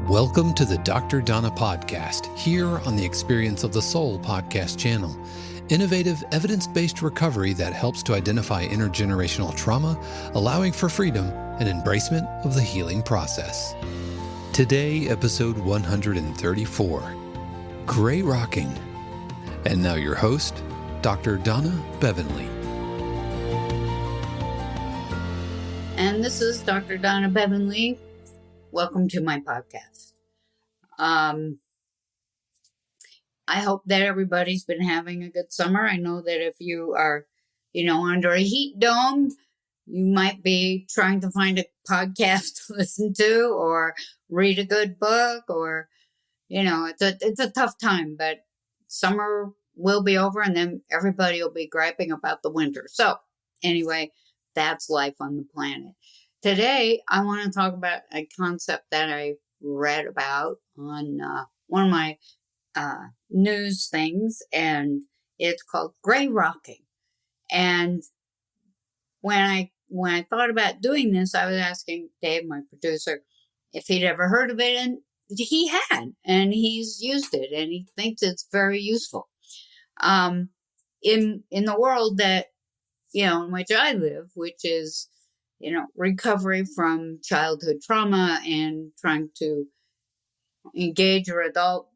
Welcome to the Dr. Donna podcast, here on the Experience of the Soul podcast channel. Innovative, evidence-based recovery that helps to identify intergenerational trauma, allowing for freedom and embracement of the healing process. Today, episode 134, Gray Rocking. And now your host, Dr. Donna Bevan-Lee. And this is Dr. Donna Bevan-Lee. Welcome to my podcast. I hope that everybody's been having a good summer. I know that if you are, under a heat dome, you might be trying to find a podcast to listen to or read a good book or, it's a tough time, but summer will be over and then everybody will be griping about the winter. So anyway, that's life on the planet. Today, I want to talk about a concept that I read about on one of my news things, and it's called gray rocking. And when I thought about doing this, I was asking Dave, my producer, if he'd ever heard of it, and he had, and he's used it, and he thinks it's very useful. In the world that, in which I live, which is recovery from childhood trauma and trying to engage your adult.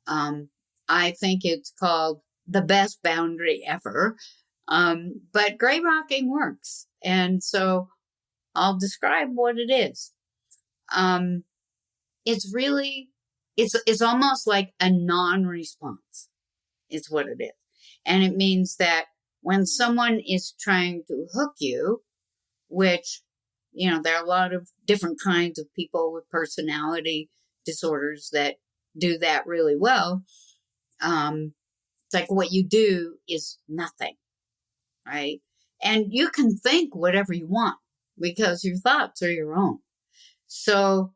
I think it's called the best boundary ever. But gray rocking works. And so I'll describe what it is. It's almost like a non-response is what it is. And it means that when someone is trying to hook you, which, there are a lot of different kinds of people with personality disorders that do that really well. It's like what you do is nothing, right? And you can think whatever you want because your thoughts are your own. So,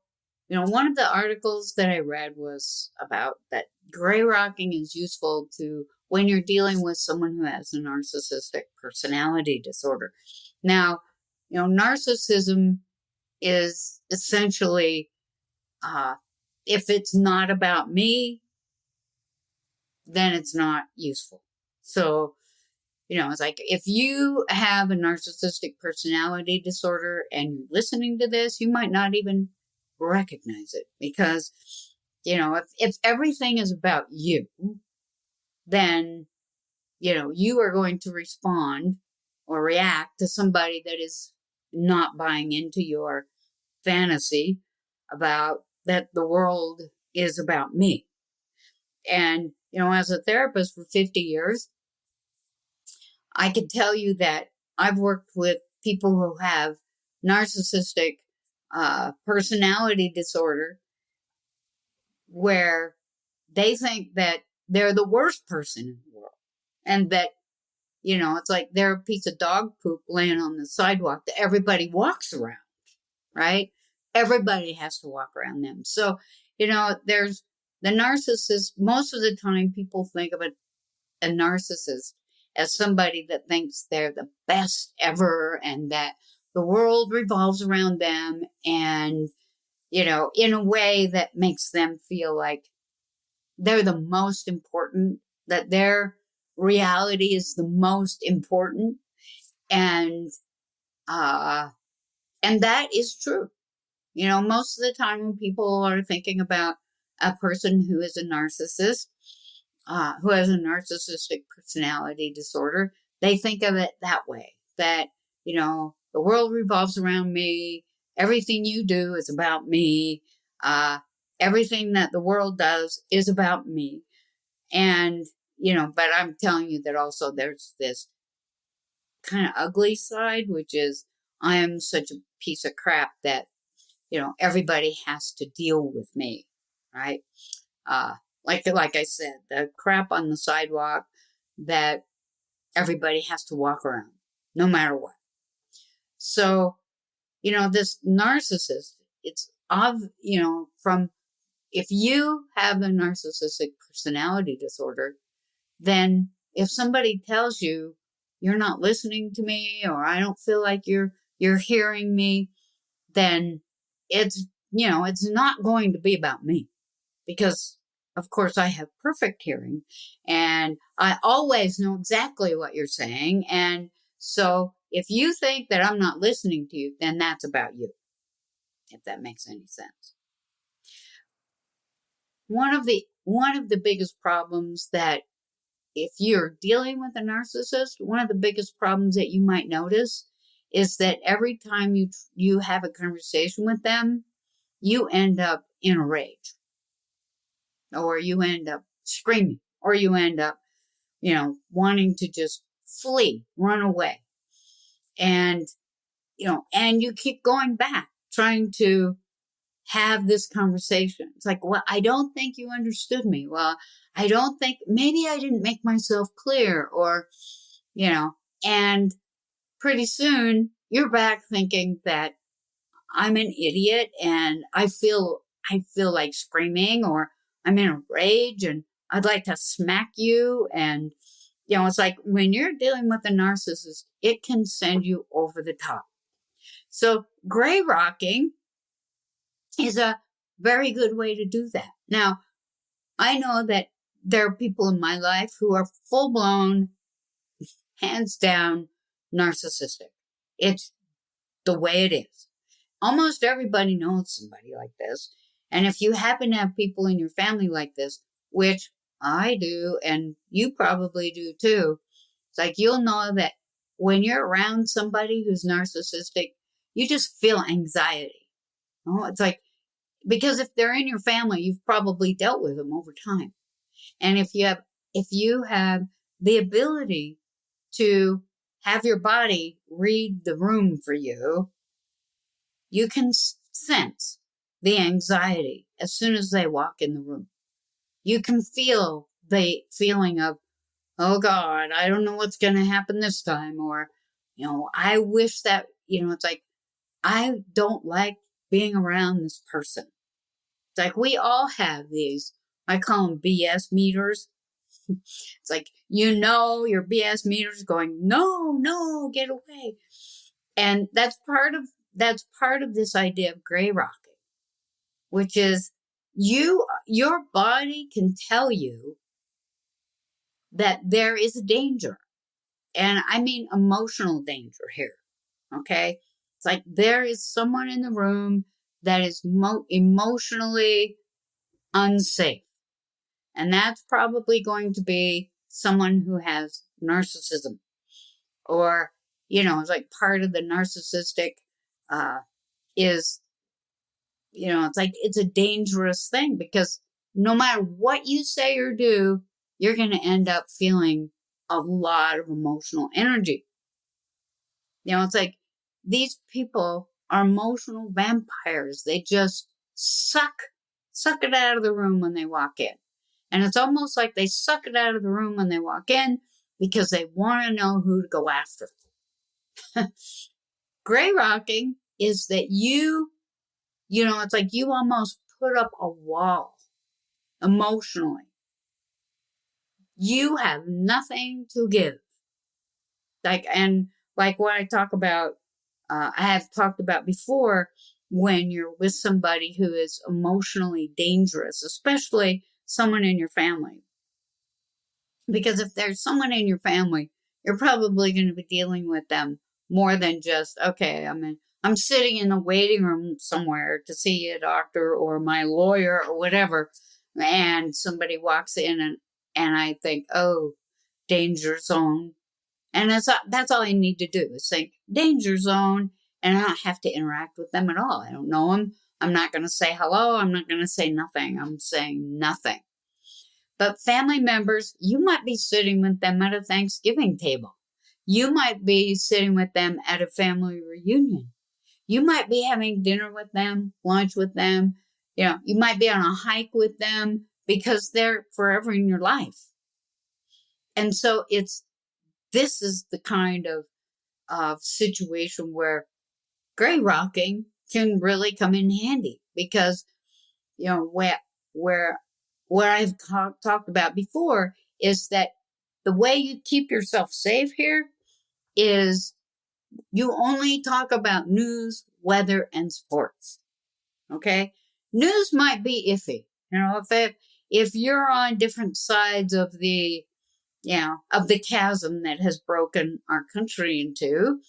one of the articles that I read was about that gray rocking is useful to when you're dealing with someone who has a narcissistic personality disorder. Now, narcissism is essentially, if it's not about me, then it's not useful. So, it's like if you have a narcissistic personality disorder and you're listening to this, you might not even recognize it because, if everything is about you, then, you are going to respond or react to somebody that is not buying into your fantasy about that the world is about me. And, as a therapist for 50 years, I can tell you that I've worked with people who have narcissistic personality disorder where they think that they're the worst person in the world and that it's like they're a piece of dog poop laying on the sidewalk that everybody walks around, right? Everybody has to walk around them. So, there's the narcissist. Most of the time people think of a narcissist as somebody that thinks they're the best ever and that the world revolves around them and, in a way that makes them feel like they're the most important, that their reality is the most important. And that is true. Most of the time when people are thinking about a person who is a narcissist, who has a narcissistic personality disorder, they think of it that way, that, the world revolves around me. Everything you do is about me. Everything that the world does is about me. And, but I'm telling you that also there's this kind of ugly side, which is I am such a piece of crap that, everybody has to deal with me, right? Like I said, the crap on the sidewalk that everybody has to walk around, no matter what. So, this narcissist, it's from if you have a narcissistic personality disorder, then if somebody tells you you're not listening to me or I don't feel like you're hearing me, then it's it's not going to be about me because, of course, I have perfect hearing and I always know exactly what you're saying. And so if you think that I'm not listening to you, then that's about you, if that makes any sense. One of the biggest problems that if you're dealing with a narcissist, one of the biggest problems that you might notice is that every time you have a conversation with them, you end up in a rage, or you end up screaming, or you end up, wanting to just flee, run away. And, and you keep going back, trying to have this conversation. It's like, well, I don't think you understood me. Well, I don't think, maybe I didn't make myself clear, or, and pretty soon you're back thinking that I'm an idiot and I feel like screaming, or I'm in a rage and I'd like to smack you. And, it's like when you're dealing with a narcissist, it can send you over the top. So gray rocking is a very good way to do that. Now, I know that there are people in my life who are full-blown, hands down, narcissistic. It's the way it is. Almost everybody knows somebody like this. And if you happen to have people in your family like this, which I do, and you probably do too, it's like you'll know that when you're around somebody who's narcissistic, you just feel anxiety. It's like, because if they're in your family, you've probably dealt with them over time. And if you have the ability to have your body read the room for you, you can sense the anxiety as soon as they walk in the room. You can feel the feeling of, oh God, I don't know what's going to happen this time. Or, I wish that, it's like, I don't like being around this person. It's like we all have these, I call them BS meters. It's like, your BS meter's going, no, get away. And that's part of this idea of gray rocking, which is your body can tell you that there is a danger. And I mean emotional danger here. Okay. It's like there is someone in the room that is emotionally unsafe. And that's probably going to be someone who has narcissism, or, it's like part of the narcissistic, is, it's like, it's a dangerous thing because no matter what you say or do, you're going to end up feeling a lot of emotional energy. It's like these people are emotional vampires. They just suck it out of the room when they walk in. And it's almost like they suck it out of the room when they walk in because they want to know who to go after. Gray rocking is that it's like you almost put up a wall emotionally. You have nothing to give. Like what I talk about, I have talked about before, when you're with somebody who is emotionally dangerous, especially someone in your family. Because if there's someone in your family, you're probably going to be dealing with them more than just, okay, I'm sitting in the waiting room somewhere to see a doctor or my lawyer or whatever, and somebody walks in and I think, oh, danger zone. And that's all I need to do is think danger zone, and I don't have to interact with them at all. I don't know them. I'm not going to say hello. I'm not going to say nothing. I'm saying nothing. But family members, you might be sitting with them at a Thanksgiving table. You might be sitting with them at a family reunion. You might be having dinner with them, lunch with them. You might be on a hike with them because they're forever in your life. And so this is the kind of situation where gray rocking can really come in handy because, where what I've talked about before is that the way you keep yourself safe here is you only talk about news, weather, and sports. Okay. News might be iffy. If you're on different sides of the chasm that has broken our country into,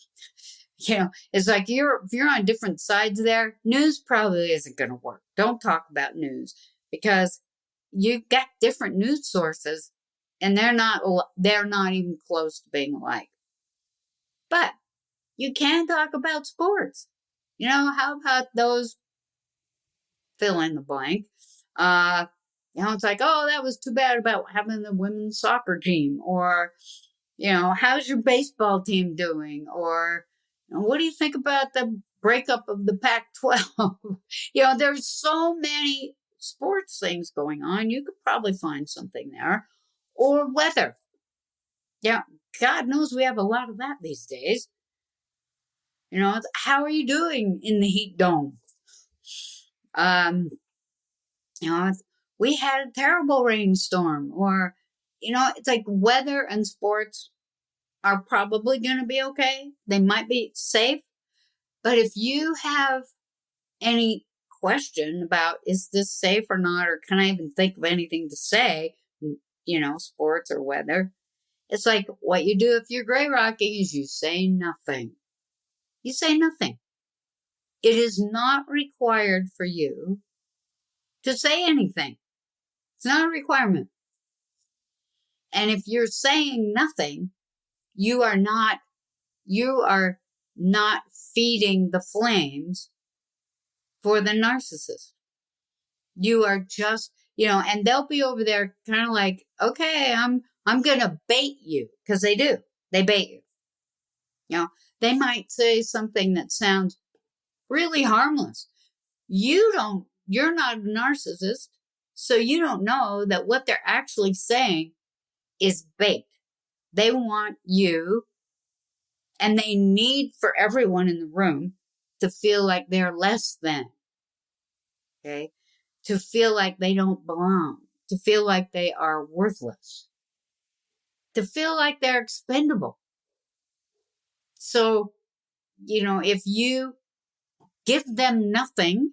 it's like if you're on different sides there, news probably isn't going to work. Don't talk about news because you've got different news sources and they're not even close to being alike. But you can talk about sports. How about those fill in the blank? It's like, oh, that was too bad about having the women's soccer team, or, how's your baseball team doing? Or, what do you think about the breakup of the Pac-12? There's so many sports things going on. You could probably find something there. Or weather. Yeah, God knows we have a lot of that these days. How are you doing in the heat dome? We had a terrible rainstorm, or, it's like weather and sports are probably going to be okay. They might be safe. But if you have any question about, is this safe or not, or can I even think of anything to say, sports or weather, it's like what you do if you're gray rocking is you say nothing. You say nothing. It is not required for you to say anything. It's not a requirement. And if you're saying nothing, you are not feeding the flames for the narcissist. You are just, and they'll be over there kind of like, okay, I'm going to bait you, because they do. They bait you. They might say something that sounds really harmless. You're not a narcissist, so you don't know that what they're actually saying is bait. They want you, and they need for everyone in the room to feel like they're less than. Okay? To feel like they don't belong. To feel like they are worthless. To feel like they're expendable. So, if you give them nothing,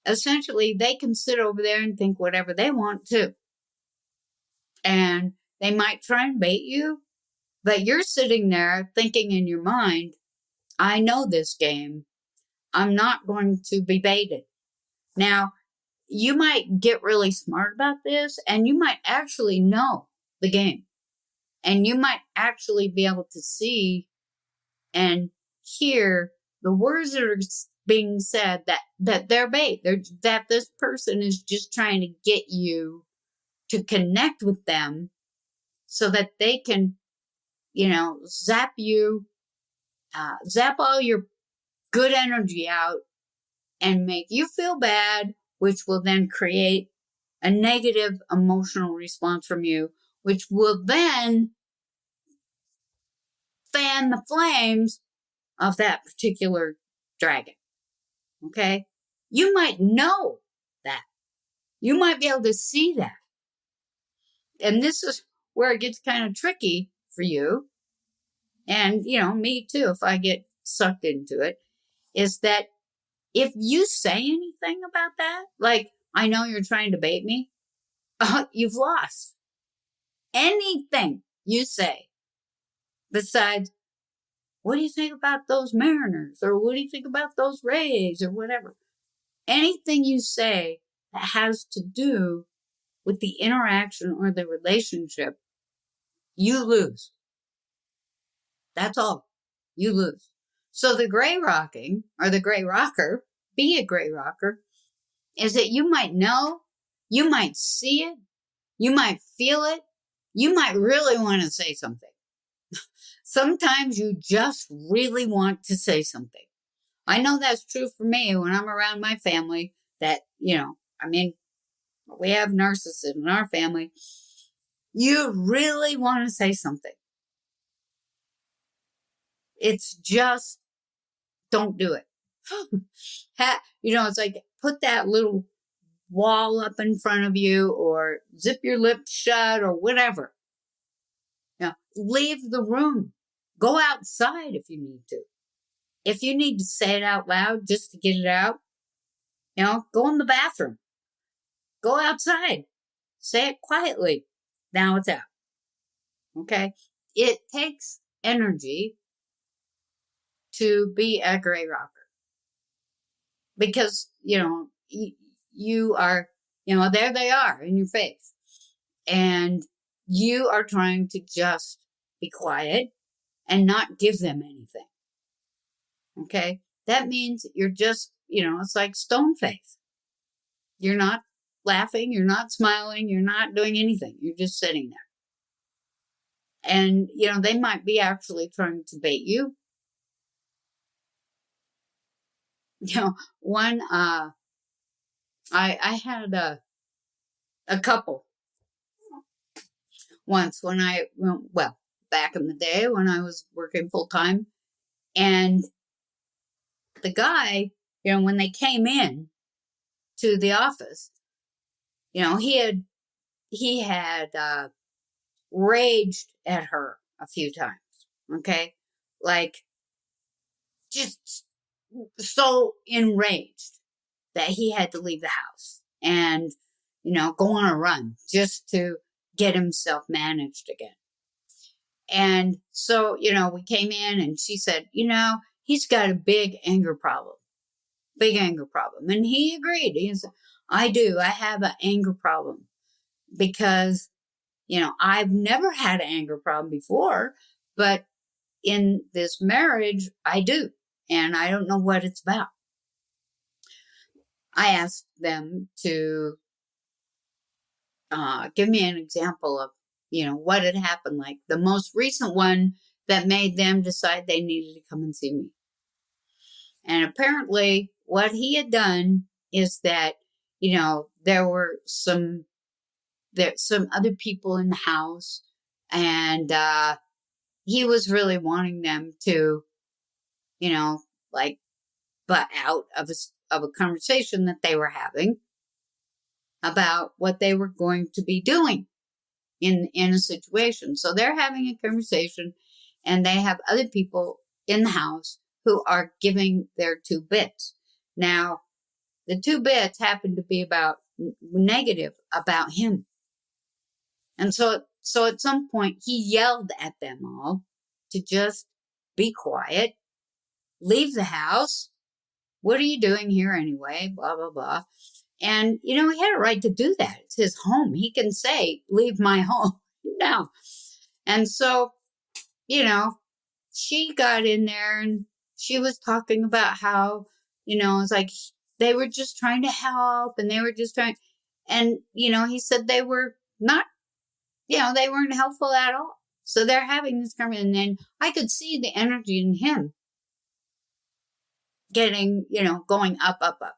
essentially they can sit over there and think whatever they want to. And they might try and bait you, but you're sitting there thinking in your mind, I know this game. I'm not going to be baited. Now, you might get really smart about this, and you might actually know the game. And you might actually be able to see and hear the words that are being said that they're bait. That this person is just trying to get you to connect with them so that they can, zap all your good energy out and make you feel bad, which will then create a negative emotional response from you, which will then fan the flames of that particular dragon. Okay? You might know that. You might be able to see that. And this is where it gets kind of tricky for you. And, me too, if I get sucked into it, is that if you say anything about that, like, I know you're trying to bait me, you've lost. Anything you say besides, what do you think about those Mariners? Or what do you think about those Rays? Or whatever. Anything you say that has to do with the interaction or the relationship, you lose. That's all. You lose. So the gray rocking, or the gray rocker, be a gray rocker, is that you might know, you might see it, you might feel it, you might really want to say something. Sometimes you just really want to say something. I know that's true for me when I'm around my family that, we have narcissists in our family. You really want to say something. It's just, don't do it. It's like, put that little wall up in front of you, or zip your lips shut, or whatever. Leave the room. Go outside if you need to. If you need to say it out loud just to get it out, Go in the bathroom. Go outside. Say it quietly. Now it's out. Okay? It takes energy to be a gray rocker. Because, you are, there they are in your face. And you are trying to just be quiet and not give them anything. Okay? That means you're just, it's like stone face. You're not laughing, you're not smiling, you're not doing anything. You're just sitting there. And, they might be actually trying to bait you. One, I had a couple once when back in the day when I was working full time, and the guy, when they came in to the office, he had raged at her a few times. Okay. Like just so enraged that he had to leave the house and, go on a run just to get himself managed again. And so, we came in and she said, he's got a big anger problem. And he agreed. He said, I do. I have an anger problem because, I've never had an anger problem before, but in this marriage, I do. And I don't know what it's about. I asked them to give me an example of, what had happened, like the most recent one that made them decide they needed to come and see me. And apparently what he had done is that, there were some other people in the house, and he was really wanting them to, butt out of a conversation that they were having about what they were going to be doing in a situation. So they're having a conversation, and they have other people in the house who are giving their 2 bits. Now, the 2 bits happen to be about negative about him. And so at some point, he yelled at them all to just be quiet, leave the house. What are you doing here anyway? Blah, blah, blah. And, he had a right to do that. It's his home. He can say, leave my home now. And so, she got in there and she was talking about how, it's like they were just trying to help, and they were just trying. And, he said they were not, they weren't helpful at all. So they're having this conversation, and then I could see the energy in him getting, going up, up, up.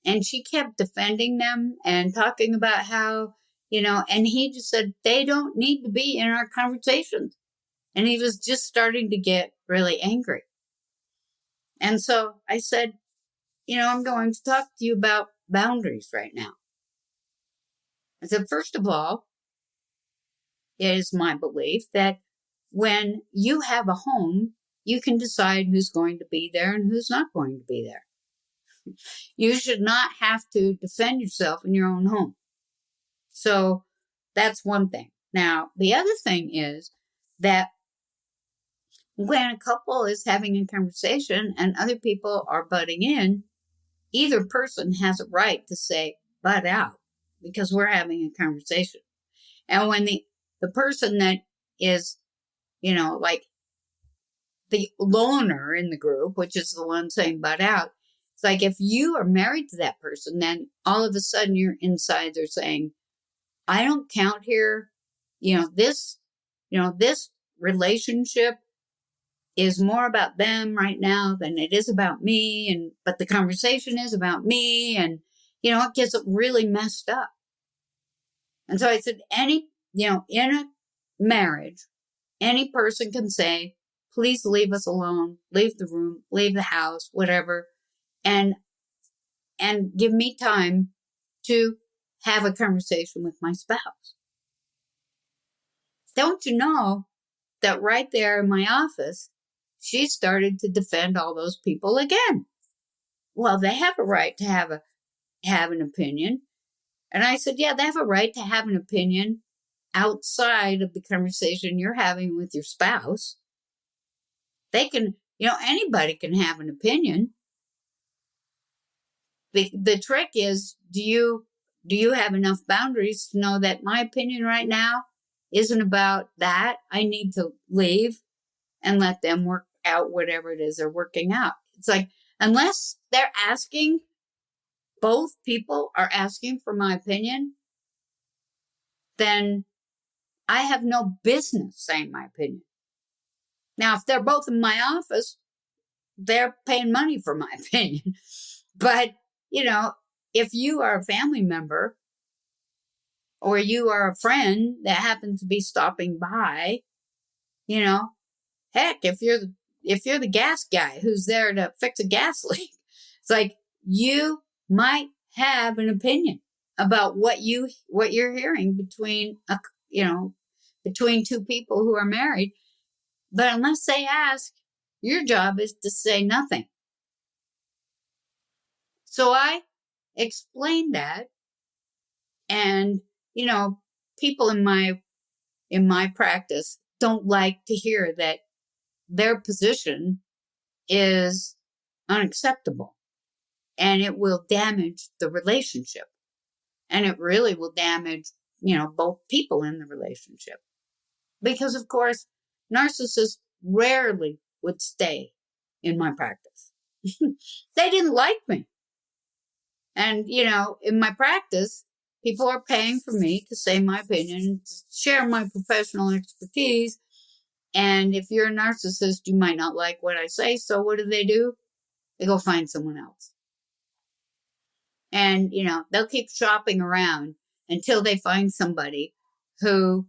And she kept defending them and talking about how, and he just said, they don't need to be in our conversations. And he was just starting to get really angry. And so I said, I'm going to talk to you about boundaries right now. I said, first of all, it is my belief that when you have a home, you can decide who's going to be there and who's not going to be there. You should not have to defend yourself in your own home. So that's one thing. Now, the other thing is that when a couple is having a conversation and other people are butting in, either person has a right to say, butt out, because we're having a conversation. And when the person that is, like the loner in the group, which is the one saying butt out, it's like if you are married to that person, then all of a sudden your insides are saying, I don't count here. This relationship is more about them right now than it is about me. But the conversation is about me, and, it gets really messed up. And so I said, in a marriage, any person can say, please leave us alone, leave the room, leave the house, whatever. And give me time to have a conversation with my spouse. Don't you know that right there in my office, she started to defend all those people again? Well, they have a right to have a have an opinion. And I said, yeah, they have a right to have an opinion outside of the conversation you're having with your spouse. They can, anybody can have an opinion. The trick is, do you have enough boundaries to know that my opinion right now isn't about that? I need to leave and let them work out whatever it is they're working out. It's like, unless they're asking, both people are asking for my opinion, then I have no business saying my opinion. Now, if they're both in my office, they're paying money for my opinion. But, if you are a family member or you are a friend that happens to be stopping by, heck, if you're the gas guy who's there to fix a gas leak, it's like you might have an opinion about what you're hearing between two people who are married. But unless they ask, your job is to say nothing. So I explained that, and people in my practice don't like to hear that their position is unacceptable, and it will damage the relationship, and it really will damage both people in the relationship, because of course narcissists rarely would stay in my practice. They didn't like me. And, in my practice, people are paying for me to say my opinion, to share my professional expertise. And if you're a narcissist, you might not like what I say. So what do? They go find someone else. And, they'll keep shopping around until they find somebody who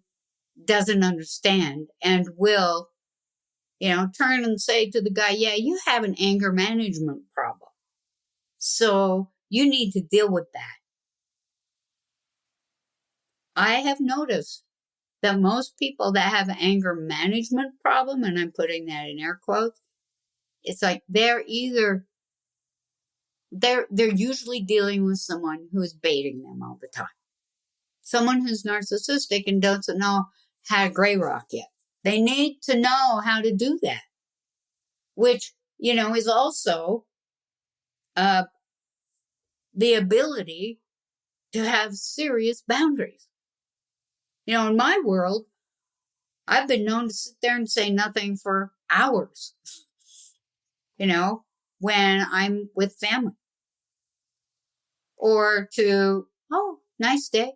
doesn't understand and will, turn and say to the guy, yeah, you have an anger management problem. So you need to deal with that. I have noticed that most people that have an anger management problem, and I'm putting that in air quotes, it's like they're usually dealing with someone who is baiting them all the time. Someone who's narcissistic and doesn't know how to gray rock yet. They need to know how to do that, which, is also the ability to have serious boundaries. In my world, I've been known to sit there and say nothing for hours, when I'm with family. Or to, oh, nice day.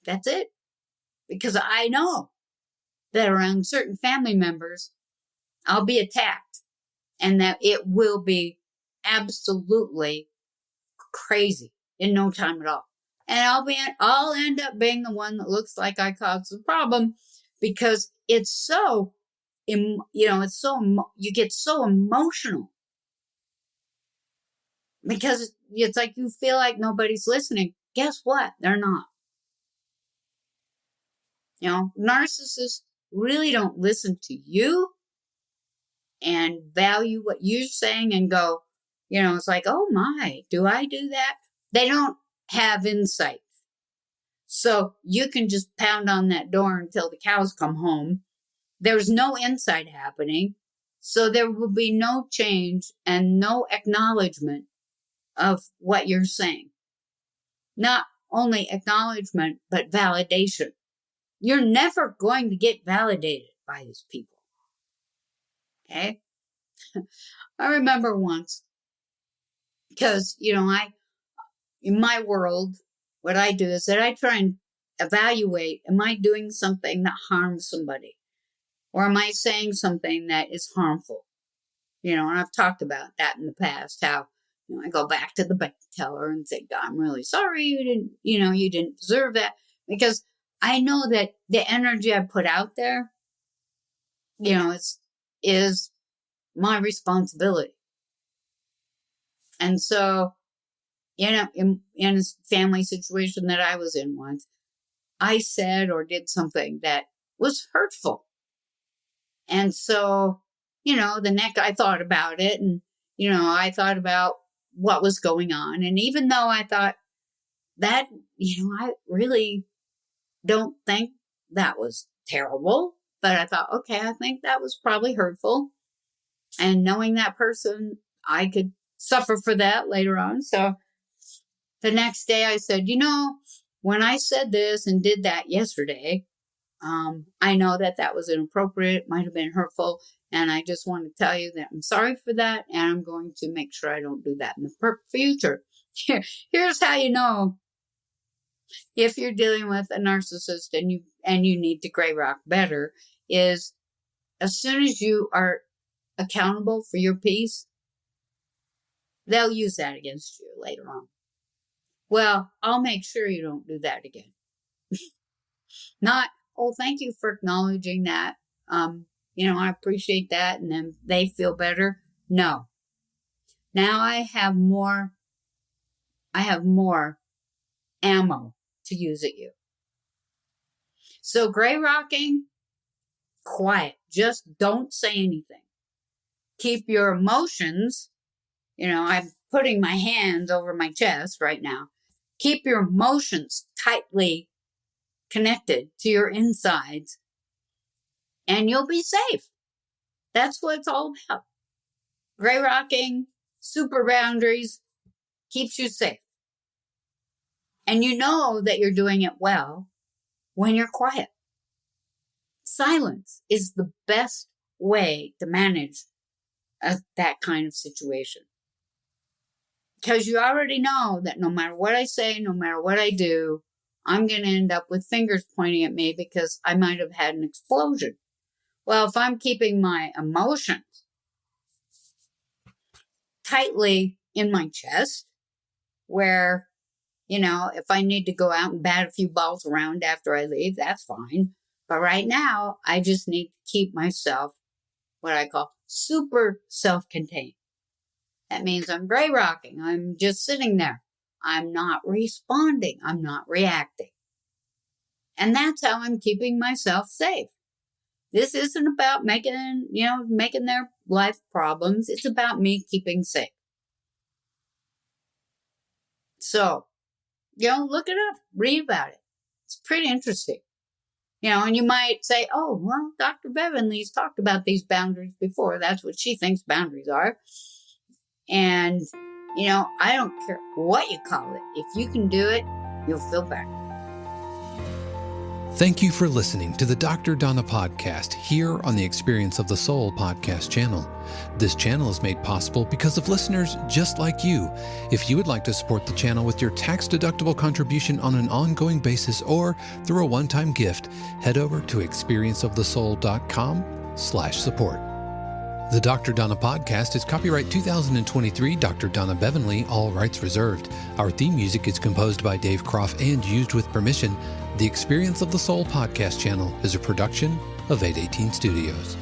That's it. Because I know that around certain family members, I'll be attacked, and that it will be absolutely crazy in no time at all. And I'll end up being the one that looks like I caused the problem, because it's so, you get so emotional, because it's like you feel like nobody's listening. Guess what? They're not. Narcissists really don't listen to you and value what you're saying and go, it's like, oh my, do I do that? They don't have insight. So you can just pound on that door until the cows come home. There's no insight happening. So there will be no change and no acknowledgement of what you're saying. Not only acknowledgement, but validation. You're never going to get validated by these people. Okay? I remember once, because, in my world, what I do is that I try and evaluate, am I doing something that harms somebody? Or am I saying something that is harmful? And I've talked about that in the past, how, I go back to the bank teller and say, God, I'm really sorry you didn't deserve that. Because I know that the energy I put out there, is my responsibility. And so, in a family situation that I was in once, I said or did something that was hurtful. And so, the next I thought about it, and I thought about what was going on. And even though I thought that, I really don't think that was terrible, but I thought, okay, I think that was probably hurtful. And knowing that person, I could suffer for that later on. So the next day I said, when I said this and did that yesterday, I know that was inappropriate, might have been hurtful. And I just want to tell you that I'm sorry for that. And I'm going to make sure I don't do that in the future. Here's how you know if you're dealing with a narcissist and you need to gray rock better is as soon as you are accountable for your peace, they'll use that against you later on. Well, I'll make sure you don't do that again. Not, oh, thank you for acknowledging that. I appreciate that. And then they feel better. No. Now I have more ammo to use at you. So gray rocking, quiet. Just don't say anything. Keep your emotions, I'm putting my hands over my chest right now. Keep your emotions tightly connected to your insides and you'll be safe. That's what it's all about. Gray rocking, super boundaries, keeps you safe. And you know that you're doing it well when you're quiet. Silence is the best way to manage that kind of situation. Because you already know that no matter what I say, no matter what I do, I'm going to end up with fingers pointing at me because I might have had an explosion. Well, if I'm keeping my emotions tightly in my chest, where, if I need to go out and bat a few balls around after I leave, that's fine. But right now, I just need to keep myself what I call super self-contained. That means I'm gray rocking. I'm just sitting there. I'm not responding. I'm not reacting. And that's how I'm keeping myself safe. This isn't about making their life problems. It's about me keeping safe. So, look it up, read about it. It's pretty interesting. And you might say, oh, well, Dr. Bevan-Lee's talked about these boundaries before. That's what she thinks boundaries are. And, I don't care what you call it. If you can do it, you'll feel better. Thank you for listening to the Dr. Donna podcast here on the Experience of the Soul podcast channel. This channel is made possible because of listeners just like you. If you would like to support the channel with your tax-deductible contribution on an ongoing basis or through a one-time gift, head over to experienceofthesoul.com/support. The Dr. Donna podcast is copyright 2023 Dr. Donna Bevan-Lee, all rights reserved. Our theme music is composed by Dave Croft and used with permission. The Experience of the Soul podcast channel is a production of 818 Studios.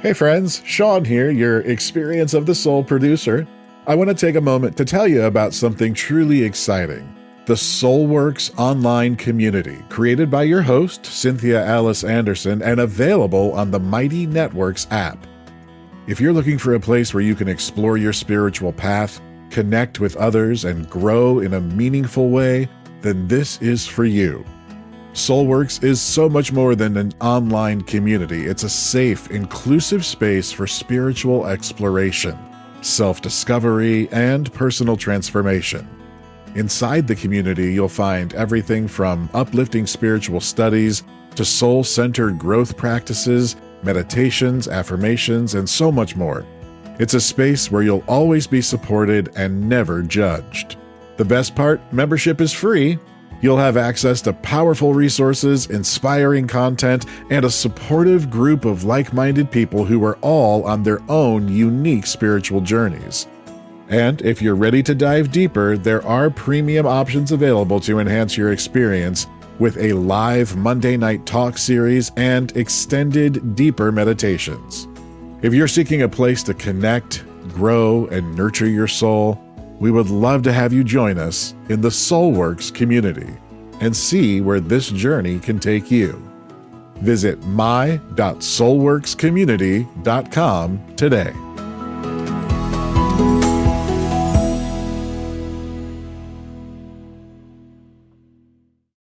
Hey friends, Sean here, your Experience of the Soul producer. I want to take a moment to tell you about something truly exciting. The SoulWorks online community, created by your host, Cynthia Alice Anderson, and available on the Mighty Networks app. If you're looking for a place where you can explore your spiritual path, connect with others, and grow in a meaningful way, then this is for you. SoulWorks is so much more than an online community. It's a safe, inclusive space for spiritual exploration, self-discovery, and personal transformation. Inside the community, you'll find everything from uplifting spiritual studies to soul-centered growth practices, meditations, affirmations, and so much more. It's a space where you'll always be supported and never judged. The best part, membership is free. You'll have access to powerful resources, inspiring content, and a supportive group of like-minded people who are all on their own unique spiritual journeys. And if you're ready to dive deeper, there are premium options available to enhance your experience with a live Monday night talk series and extended, deeper meditations. If you're seeking a place to connect, grow, and nurture your soul? We would love to have you join us in the SoulWorks community and see where this journey can take you. Visit my.soulworkscommunity.com today.